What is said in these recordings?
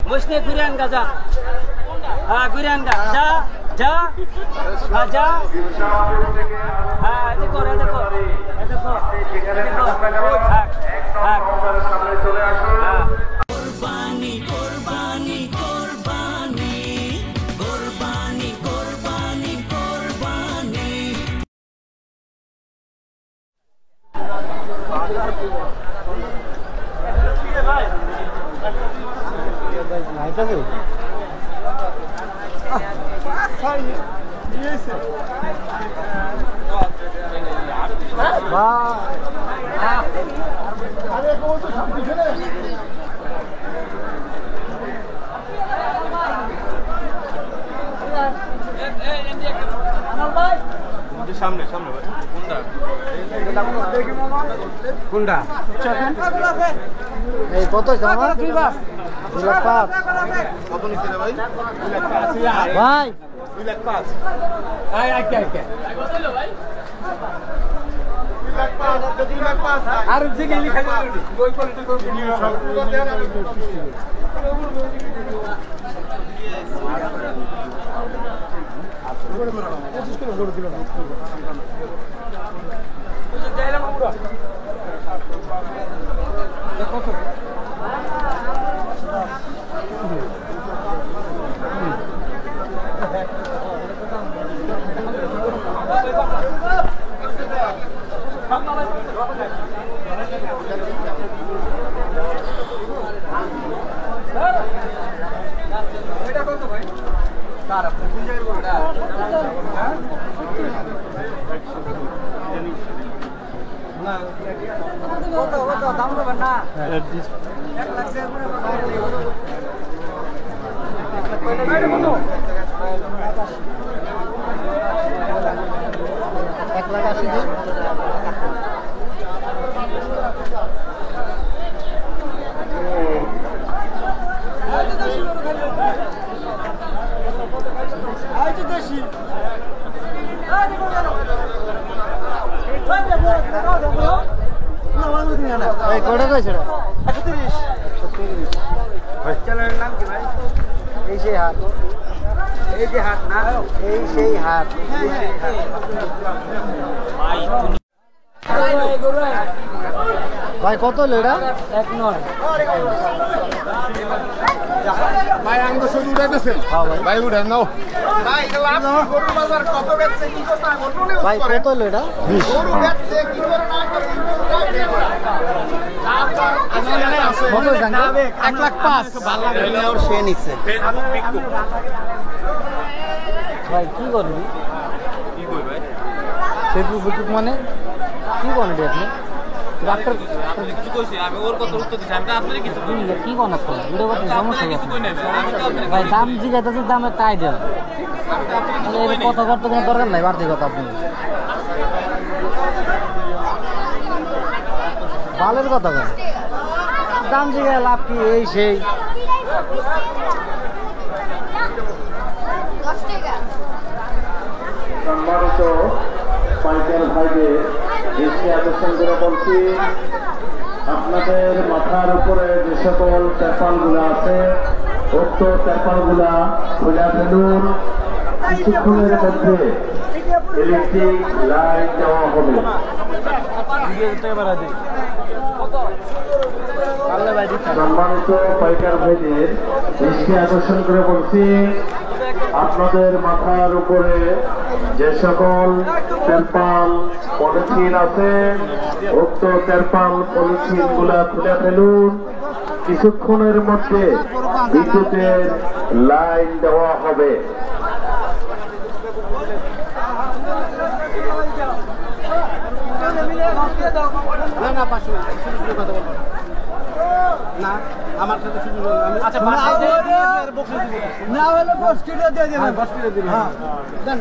মুসনে ঘুরে আনগা যা হ্যাঁ ঘুরে আনগা যা যা হ্যাঁ যা হ্যাঁ দেখো দেখো দেখো কোরবানি কোরবানি কোরবানি কোরবানি কোরবানি কোরবানি সামনে সামনে কোনটা এই কত জামা 2 লাখ 5 কত নিছে রে ভাই ভাই 2 লাখ 5 আয় আয় কে কে ভাই 2 লাখ 5 আর জিগে লিখা দিবি কই কোয়ালিটি কই দাম দেবেন না 1 লাখ সে এই কোটা কইছে রে 31 ভাই চ্যানেলের নাম কি ভাই এই সেই হাত এই যে হাত না এই সেই হাত ভাই কত হলো এটা 1.9 ভাই আঙ্গ শুধু উঠাইতেছেন ভাই উঠেন নাও ভাই লাভ গরু বাজার কত বেচছে কি কথা বলুন ভাই কত হলো এটা গরু বেচছে কি করে না কত জানবে 1 লাখ 5 ভালো লাগে ওর সে নিচ্ছে ভাই কি করবি কি কই ভাই ফেসবুক ফেসবুক মানে কি করেন আপনি ডাক্তার আপনি কিছু কইছি আমি ওর কথা উত্তর দিছি আমি আপনারে কিছু কই কি করেন আপনি ভিডিও করতে সমস্যা কিছু কই নাই আমি তো আপনারে ভাই দাম জিজ্ঞাসা দাম একটা আইডিয়া এই কথা করতে কোনো দরকার নাই বাড়তি কথা আপনি ভালোর কথা বল দাম জিজ্ঞাসা লাভ কি এই সেই সম্মানিত পাইকার ভাইদের দৃষ্টি আকর্ষণ করে বলছি আপনাদের মাথার উপরে যে সকল তেরপালগুলো আছে উক্ত তেরপালগুলা খুলে ফেলুন কিছুক্ষণের মধ্যে ইলেকট্রিক লাইট দেওয়া হবে সম্মানিত পাইকার ভাইদের দৃষ্টি আকর্ষণ করে বলছি আপনাদের মাথার উপরে যে সকল তেরপাল পলিথিন আছে উক্ত তেরপাল পলিথিন গুলা খুলে ফেলুন কিছুক্ষণের মধ্যে বিদ্যুতের লাইন দেওয়া হবে না আমার সাথে শুধু আমি আচ্ছা না হলে 10 কিলো দিয়ে দেবেন 10 কিলো দিবেন হ্যাঁ দেন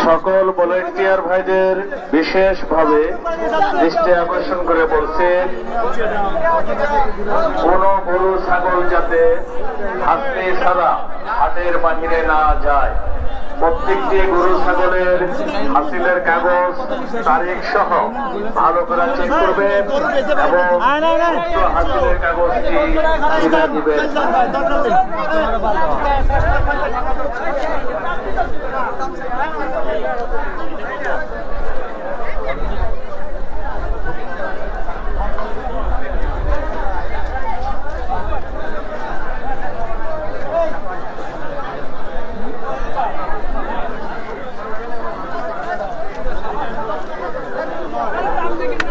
সকল ভলেন্টিয়ার ভাইদের বিশেষভাবে দৃষ্টি আকর্ষণ করে বলছে কোন গরু ছাগল যাতে হাতে ছাড়া হাটের বাহিরে না যায় প্রত্যেকটি গরু ছাগলের হাসিলের কাগজ তারিখ সহ ভালো করে চেক করবেন এবং হাসিলের কাগজটি তুলে দিবেন।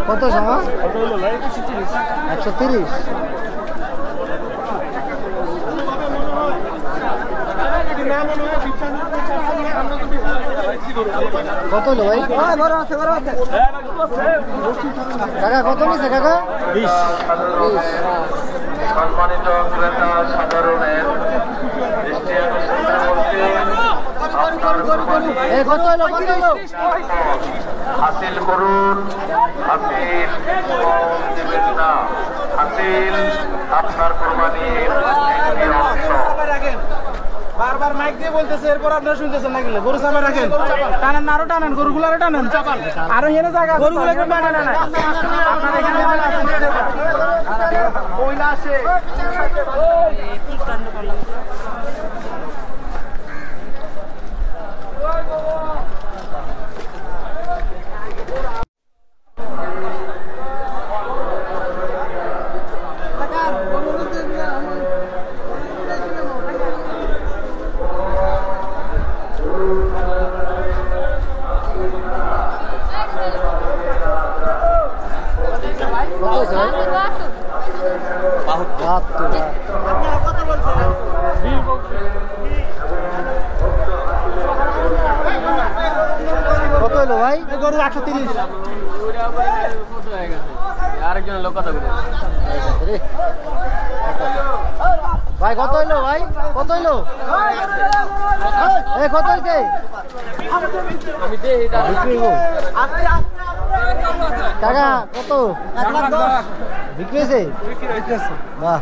কত সময় 130। কত হলো ভাই? কাকা কত নিছে কাকা? 20। সম্মানিত ক্রেতা সাধারণের দৃষ্টি কত হলো কত হলো? হাসিল করুন, হাসিল কম দেবেন না। হাসিল আপনার কোরবানির একটি অংশ। বারবার মাইক দিয়ে বলতেছে, এরপর আপনারা শুনতেছেন না গেলে গরু চাপা রাখেন, টানেন আরো টানেন, গরুগুলো আরো টানেন, আরো এনে জায়গা গরুগুলো একটু টানেন। আপনার এখানে মহিলা আসে কত হলো ভাই? গরু 130। আরেকজন লোক কথা বলে ভাই কত হইলো ভাই? কত হইলো? কত হইছে? আমি দে এটা বিক্রি হইব কাকা কত? 1,10,000 বিক্রি হয়েছে? বাহ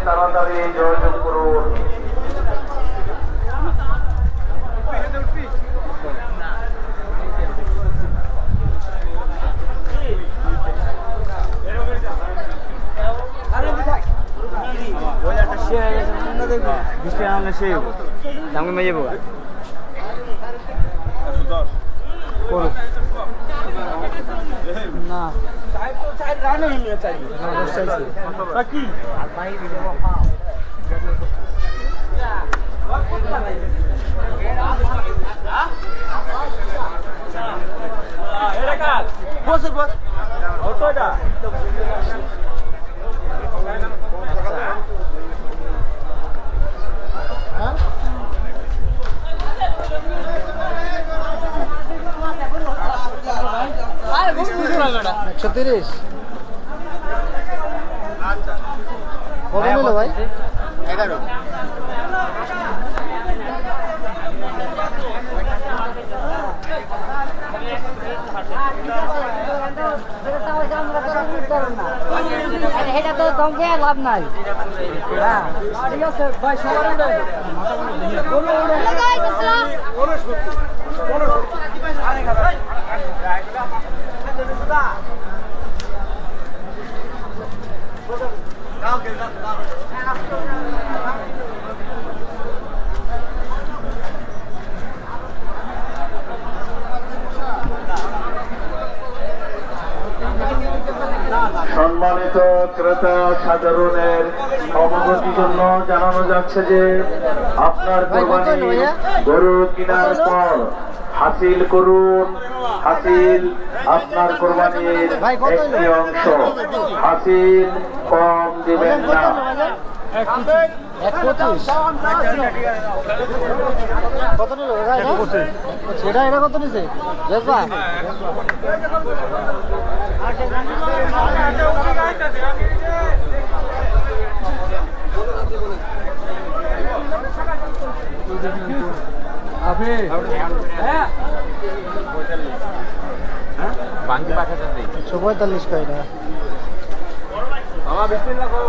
তাড়াতাড়ি যোগাযোগ করুন। না $130 কত নিল ভাই? 11। এটা তো তোমাকে লাভ নাই। হ্যাঁ ঠিক আছে ভাই সবার সম্মানিত ক্রেতা সাধারণের অবগতির জন্য জানানো যাচ্ছে যে আপনার কোরবানির গরু কেনার পর হাসিল করুন। হাসিল আপনার কোরবানির একটি অংশ। হাসিল কম দিবেন না। 125 কত নিল এটা এটা কত নিছে জেসবা আপনি হ্যাঁ বাংকি পাঠাতে দেই 145 কয়টা বাবা বিসমিল্লাহ কো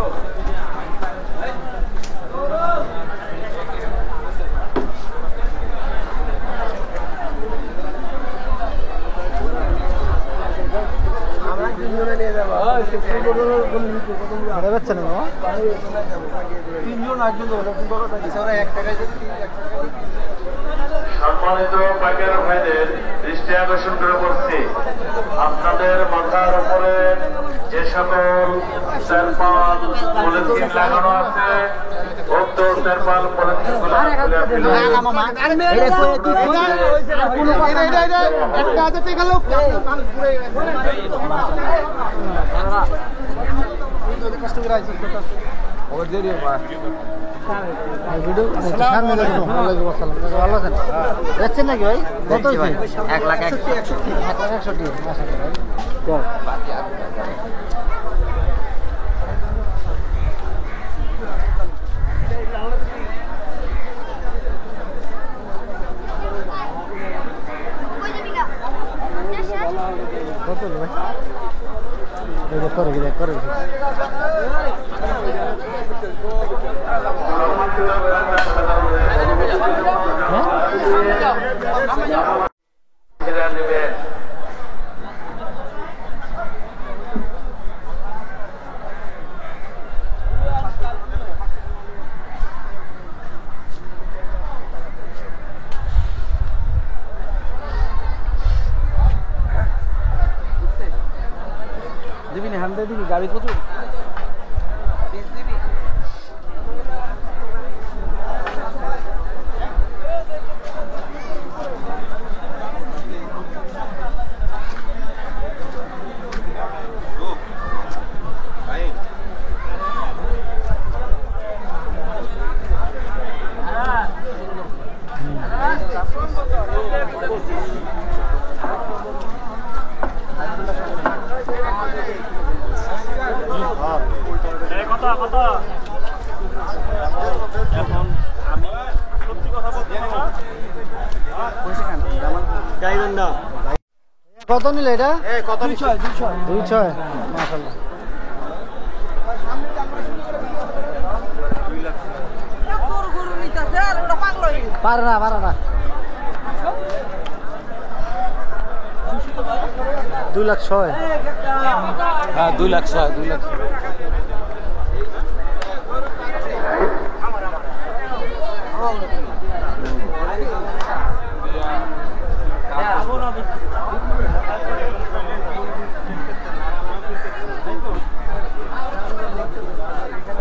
সম্মানিত পাইকার ভাইদের দৃষ্টি আকর্ষণ করে বলছি, আপনাদের মাথার উপরে যে সকল তেরপাল পলিথিন লাগানো আছে উক্ত তেরপাল পলিথিনগুলো দেখছেন নাকি ভাই কত 1,61,160 কত ভাই করে নেবেন। দিবি না হামদা দিবি গাড়ি প্রচুর কত নিল এটা? 2,600 মাশাআল্লাহ। পারে না 2,06,000 হ্যাঁ 2,06,000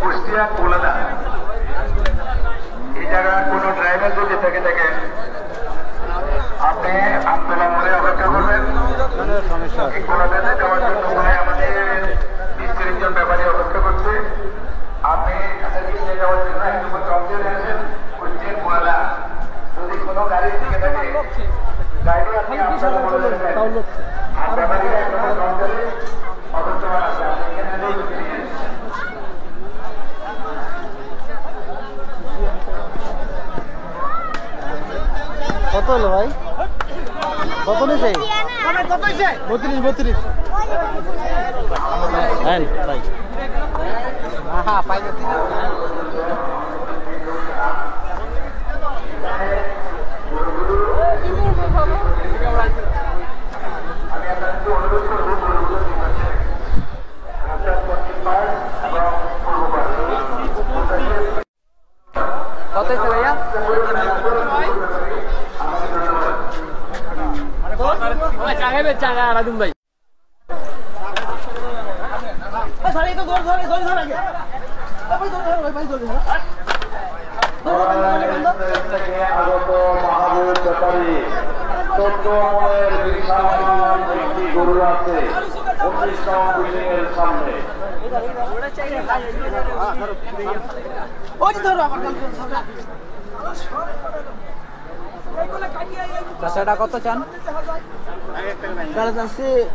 কুষ্টিয়া কোলাদা এই জায়গায় কোনো ড্রাইভার যদি থেকে থাকেন আপনি আমতলা মোড়ে অপেক্ষা করবেন। এই কোলাদাতে যাওয়ার জন্য ভাই আমাদের 20-30 জন ব্যাপারী অপেক্ষা করছে। আপনি নিয়ে যাওয়ার জন্য একটু চমকে আসেন কুষ্টিয়া কোলাদা। যদি কোনো গাড়ি থেকে থাকে গাড়ি আপনি আমতলা মোড়ে যাবেন আর ব্যাপারীরা একটু চমকে অপেক্ষা আছে আপনি এখানে কত হলো ভাই? কত নিছে? 32 হ্যাঁ ভাই হ্যাঁ পাইলে কত হয়েছে ভাইয়া? চা খাইবে? চা খাই আরাধুন ভাই। আগত মাহবুব ব্যাপারী 14 মনের বিশাল একটি গরু আছে 25 নং বিল্ডিং এর সামনে। এটা কত চান?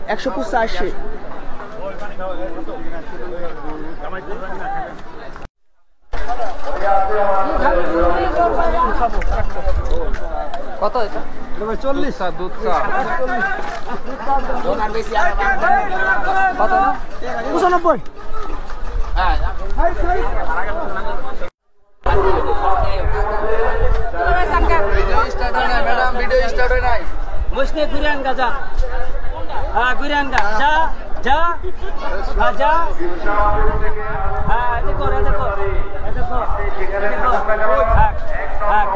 185। কত এটা? 40 আর দুধ চা কত না? 95। ম্যাডাম ভিডিও স্টার্ট হয় নাই। বসনে ঘুরে আনগা যা। হ্যাঁ ঘুরে আনগা যা যা হ্যাঁ যা হ্যাঁ এটা কর এটা কর এটা কর হ্যাঁ হ্যাঁ হ্যাঁ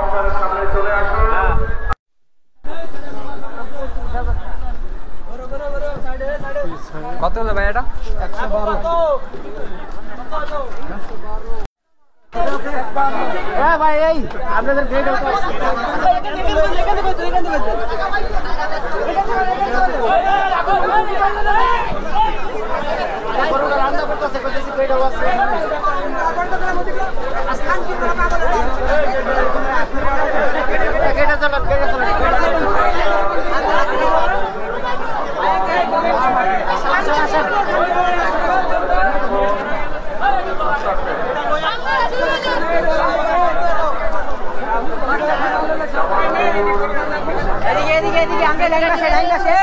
কত হলো ভাই এটা? 112। ভাই এই আপনাদের গেট এদিকে আঙ্কে লাইন পাশে লাইন পাশে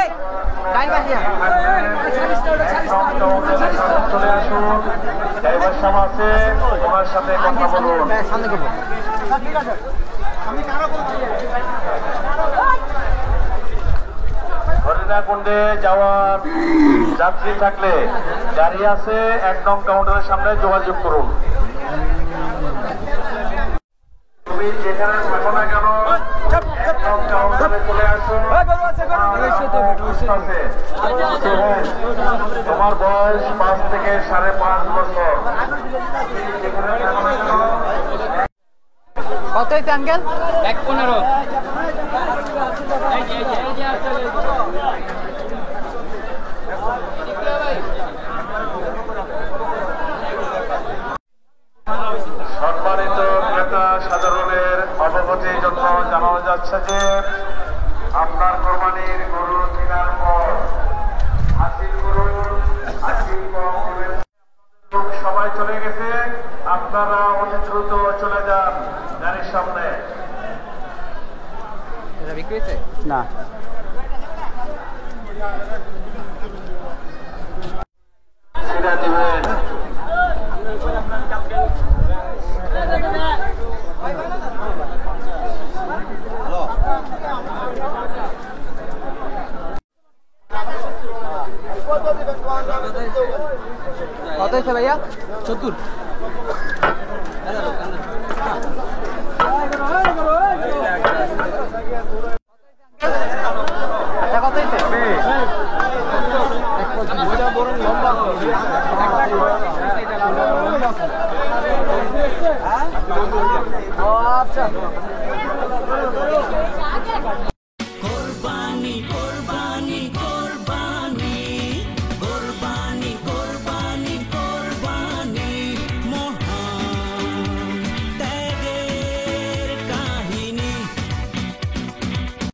লাইন পাশে চলে আসুন ড্রাইভার সাহেব আছে ওনার সাথে কথা বলুন সামনে কে বল ঠিক আছে আমি কারো বলছি হরিণাকুণ্ডে যাওয়ার যাত্রী থাকলে গাড়ি আছে 1 নং কাউন্টারের সামনে যোগাযোগ করুন। তুমি যেখানে থাকো না কেন 1 নং কাউন্টারে চলে আসো। তোমার বয়স 5 থেকে 5.5 বছর। যেখানে থাকো না কেন কত হইছে আঙ্কেল? 115 সম্মানিত ক্রেতা সাধারণের অবগতির জন্য জানানো যাচ্ছে যে আপনার কোরবানির গরু কেনার পর হাসিল গরুর হাসিল সবাই চলে গেছে, আপনারা অতি দ্রুত চলে যান গাড়ির সামনে। এটা বিক্রি হয়েছে না ছেড়ে দিবেন। কত হয়েছে ভাইয়া? 70 এটা কত হয়েছে? ও আচ্ছা